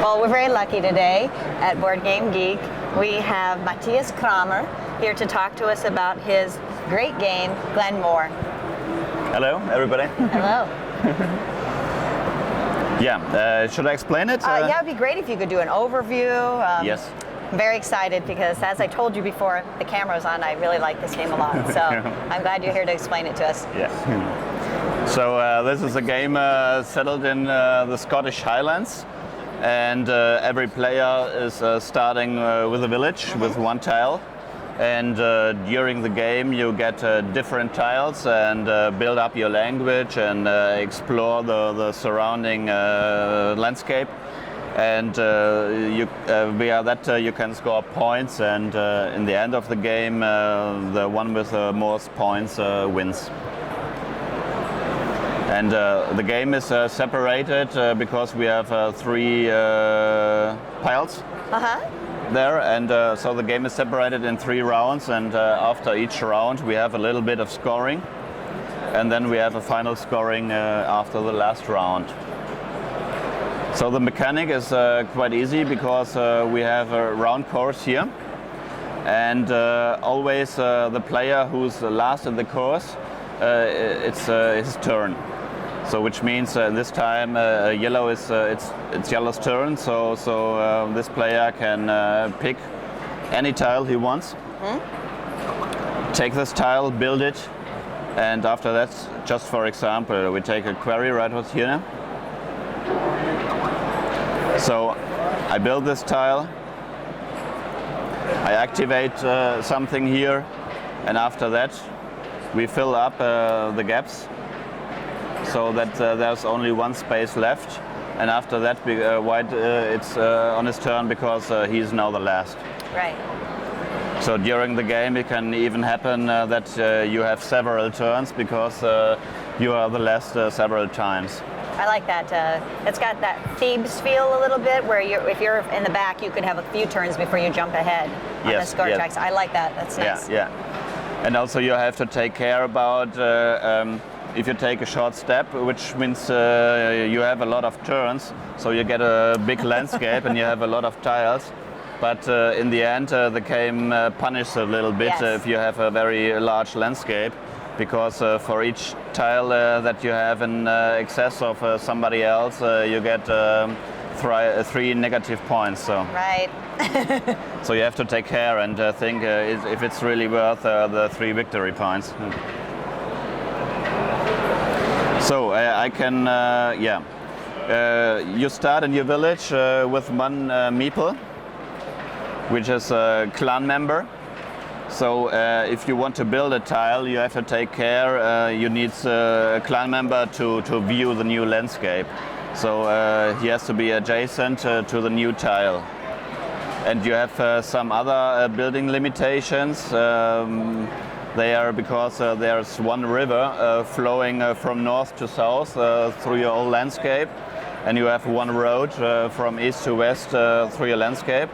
Well, we're very lucky today at BoardGameGeek. We have Matthias Kramer here to talk to us about his great game, Glen. Hello, everybody. Hello. Should I explain it? Yeah, it'd be great if you could do an overview. Yes. I'm very excited because, as I told you before the camera's on, I really like this game a lot. So I'm glad you're here to explain it to us. Yes. So this is a game settled in the Scottish Highlands, and every player is starting with a village with one tile. And during the game you get different tiles and build up your language and explore the surrounding landscape. And via that you can score points, and in the end of the game the one with the most points wins. And the game is separated because we have three piles there, and so the game is separated in 3 rounds, and after each round we have a little bit of scoring, and then we have a final scoring after the last round. So the mechanic is quite easy because we have a round course here, and always the player who's last in the course, it's his turn. So which means this time yellow is it's yellow's turn. So this player can pick any tile he wants, take this tile, build it, and after that, just for example, we take a quarry right here. So I build this tile, I activate something here, and after that we fill up the gaps so that there's only one space left, and after that white it's on his turn because he's now the last. Right. So during the game it can even happen that you have several turns because you are the last several times. I like that. It's got that Thebes feel a little bit, where if you're in the back, you could have a few turns before you jump ahead on the score tracks. I like that. That's nice. Yeah. And also you have to take care about if you take a short step, which means you have a lot of turns, so you get a big landscape and you have a lot of tiles. But in the end, the game punishes a little bit if you have a very large landscape, because for each tile that you have in excess of somebody else, you get 3 negative points. So. Right. So you have to take care and think if it's really worth the 3 victory points. So I can, you start in your village with one meeple, which is a clan member. So if you want to build a tile, you have to take care, you need a clan member to view the new landscape. So he has to be adjacent to the new tile. And you have some other building limitations. They are because there's one river flowing from north to south through your whole landscape, and you have one road from east to west through your landscape.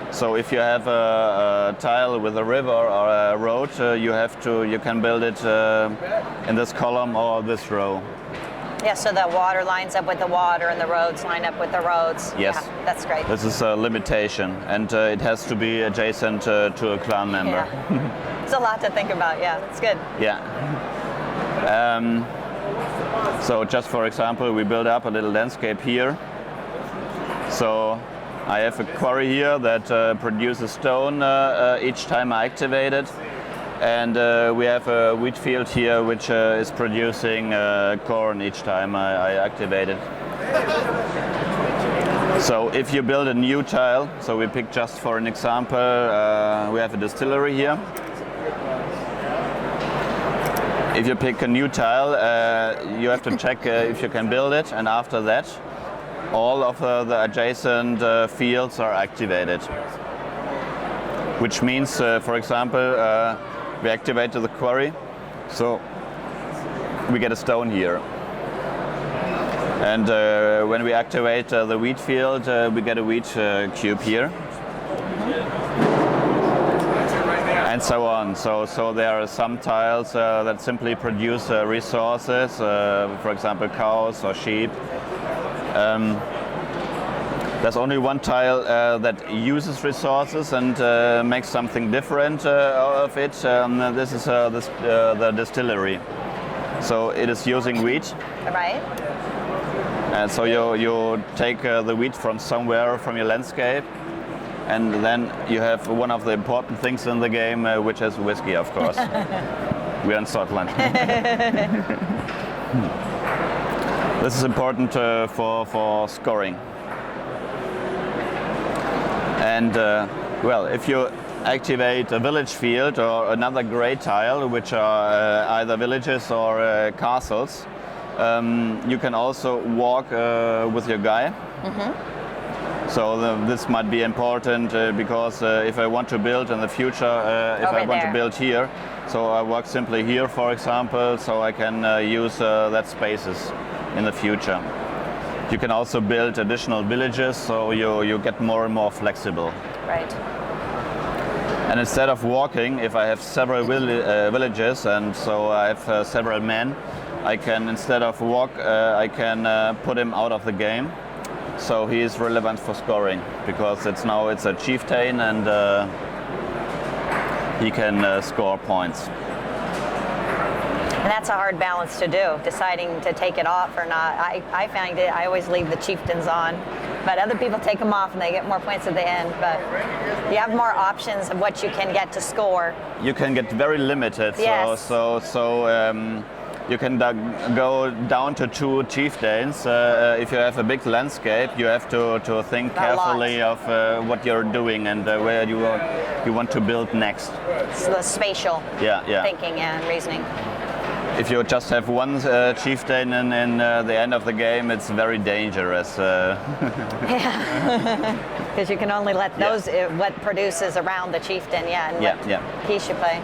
So if you have a tile with a river or a road, you can build it in this column or this row. Yeah, so the water lines up with the water and the roads line up with the roads. Yes. Yeah, that's great. This is a limitation, and it has to be adjacent to a clan member. Yeah. It's a lot to think about, yeah, it's good. Yeah. So just for example, we build up a little landscape here. So I have a quarry here that produces stone each time I activate it. And we have a wheat field here which is producing corn each time I activate it. So if you build a new tile, so we pick just for an example, we have a distillery here. If you pick a new tile, you have to check if you can build it, and after that all of the adjacent fields are activated. Which means, for example, we activate the quarry, so we get a stone here. And when we activate the wheat field, we get a wheat cube here. And so on. So there are some tiles that simply produce resources, for example cows or sheep. There's only one tile that uses resources and makes something different of it. This is the distillery. So it is using wheat. Right. And so you take the wheat from somewhere from your landscape, and then you have one of the important things in the game, which is whiskey, of course. We're in Scotland. This is important for scoring. And well, if you activate a village field or another grey tile, which are either villages or castles, you can also walk with your guy. So this might be important because if I want to build in the future, if I want to build here, so I walk simply here, for example, so I can use that spaces in the future. You can also build additional villages, so you get more and more flexible. Right. And instead of walking, if I have several villages and so I have several men, I can, instead of walk, I can put him out of the game. So he is relevant for scoring because it's a chieftain and he can score points. And that's a hard balance to do, deciding to take it off or not. I find it, I always leave the chieftains on, but other people take them off and they get more points at the end. But you have more options of what you can get to score. You can get very limited. Yes. So you can go down to 2 chieftains. If you have a big landscape, you have to think carefully of what you're doing and where you want to build next. It's the spatial thinking and reasoning. If you just have one chieftain in the end of the game, it's very dangerous. Yeah, because you can only let those, what produces around the chieftain, and what he should play.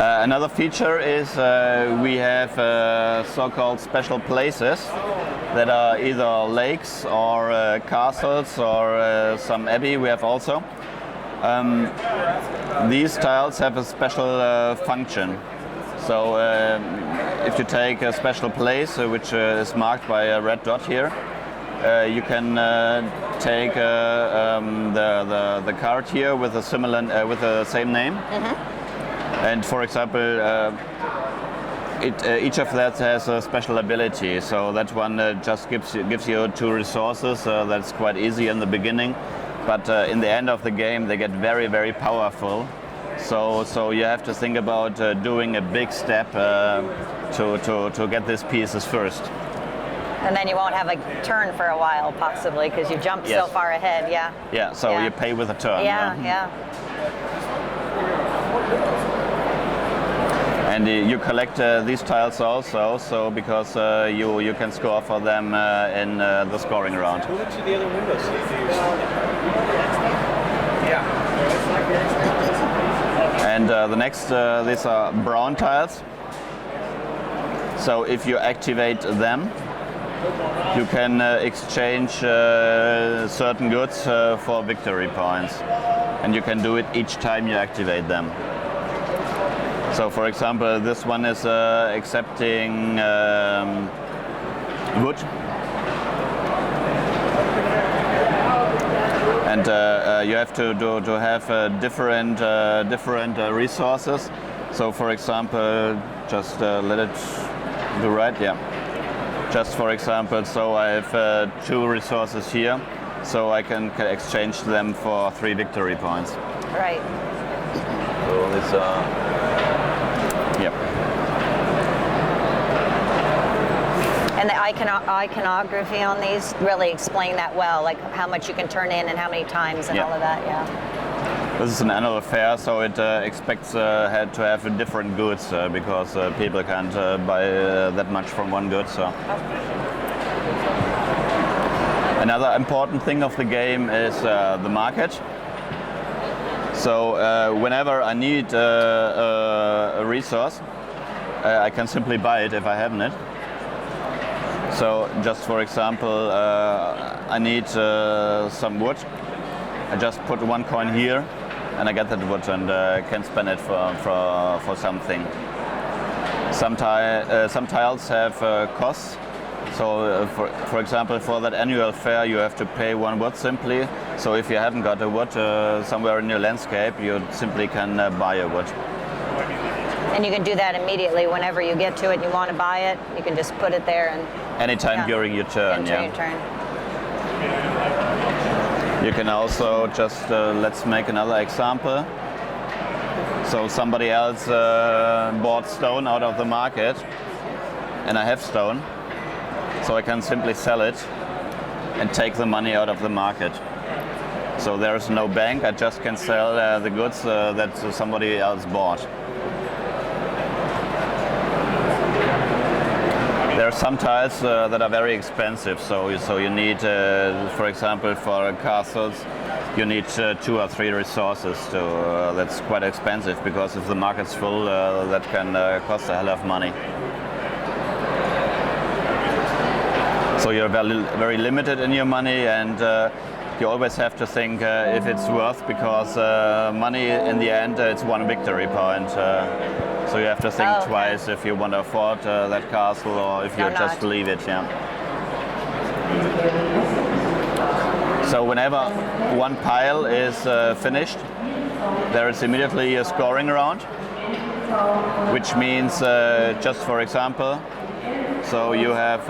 Another feature is we have so-called special places that are either lakes or castles or some abbey we have also. These tiles have a special function. So if you take a special place which is marked by a red dot here, you can take the card here with a similar with the same name. And for example, each of that has a special ability. So that one just gives you 2 resources. That's quite easy in the beginning, but in the end of the game they get very, very powerful. So you have to think about doing a big step to get these pieces first. And then you won't have a turn for a while, possibly, because you jumped so far ahead. Yeah. So you pay with a turn. Yeah. And you collect these tiles also, so because you can score for them in the scoring round. Move it to the other window, And the next, these are brown tiles. So if you activate them, you can exchange certain goods for victory points. And you can do it each time you activate them. So for example, this one is accepting wood. And you have to have different resources. So for example, just let it do right, Just for example, so I have 2 resources here, so I can exchange them for 3 victory points. Right. So this And the iconography on these really explain that well, like how much you can turn in and how many times and all of that, This is an annual fair, so it expects to have different goods because people can't buy that much from one good. So. Another important thing of the game is the market. So whenever I need a resource, I can simply buy it if I haven't it. So just for example, I need some wood. I just put 1 coin here and I get that wood and can spend it for something. Some tiles have costs, So, for example, for that annual fair, you have to pay 1 wood simply. So if you haven't got a wood somewhere in your landscape, you simply can buy a wood. And you can do that immediately whenever you get to it and you want to buy it. You can just put it there and anytime during your turn. Your turn. You can also just let's make another example. So somebody else bought stone out of the market, and I have stone, so I can simply sell it and take the money out of the market. So there's no bank. I just can sell the goods that somebody else bought. There are some tiles that are very expensive, so you need, for example, for castles, you need 2 or 3 resources. That's quite expensive, because if the market's full, that can cost a hell of money. So you're very limited in your money, and you always have to think if it's worth, because money in the end, it's 1 victory point. So you have to think twice if you want to afford that castle, or if you just leave it. Yeah. So whenever 1 pile is finished, there is immediately a scoring round, which means, just for example, so you have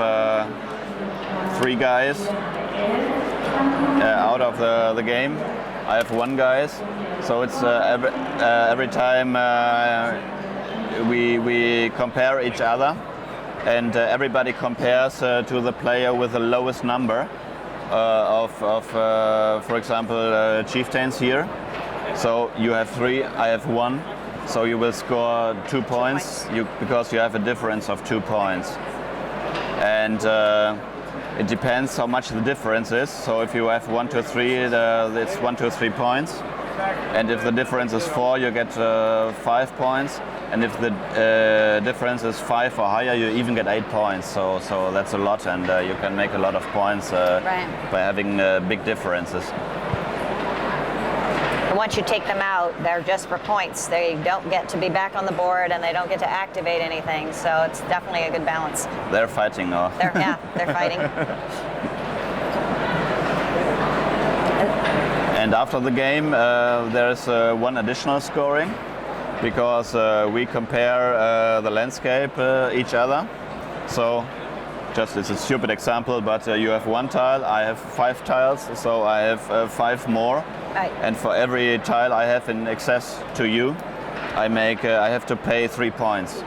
3 guys out of the game. I have 1 guy, so it's every time we compare each other, and everybody compares to the player with the lowest number of for example, chieftains here. So you have 3, I have 1, so you will score 2 points because you have a difference of 2 points. And it depends how much the difference is. So if you have 1 to 3, it's 1 to 3 points. And if the difference is 4, you get 5 points. And if the difference is 5 or higher, you even get 8 points. So that's a lot, and you can make a lot of points by having big differences. And once you take them out, they're just for points. They don't get to be back on the board, and they don't get to activate anything. So it's definitely a good balance. They're fighting now. They're fighting. And after the game, there's 1 additional scoring, because we compare the landscape each other. So just it's a stupid example, but you have 1 tile, I have 5 tiles, so I have 5 more. Right. And for every tile I have in excess to you, I have to pay 3 points.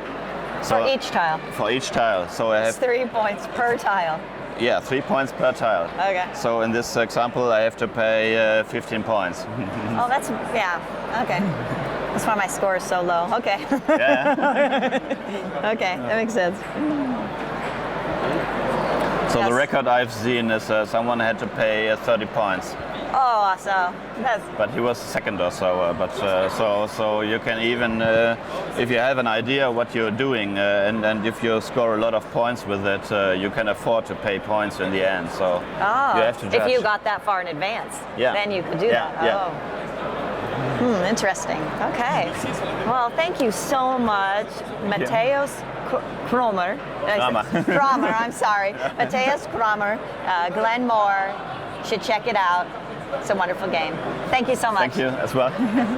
So for each tile? For each tile. So I have 3 points per tile. Yeah, 3 points per tile. Okay. So in this example, I have to pay 15 points. Oh, okay. That's why my score is so low. Okay. Yeah. Okay, that makes sense. So the record I've seen is someone had to pay 30 points. Oh, so that's... But he was second or so. So you can even, if you have an idea what you're doing, and if you score a lot of points with it, you can afford to pay points in the end. So you have to judge. If you got that far in advance, then you could do that. Yeah. Oh. Interesting. Okay. Well, thank you so much, Mateusz Kramer. Kramer, I'm sorry. Mateusz Kramer, Glen should check it out. It's a wonderful game. Thank you so much. Thank you as well.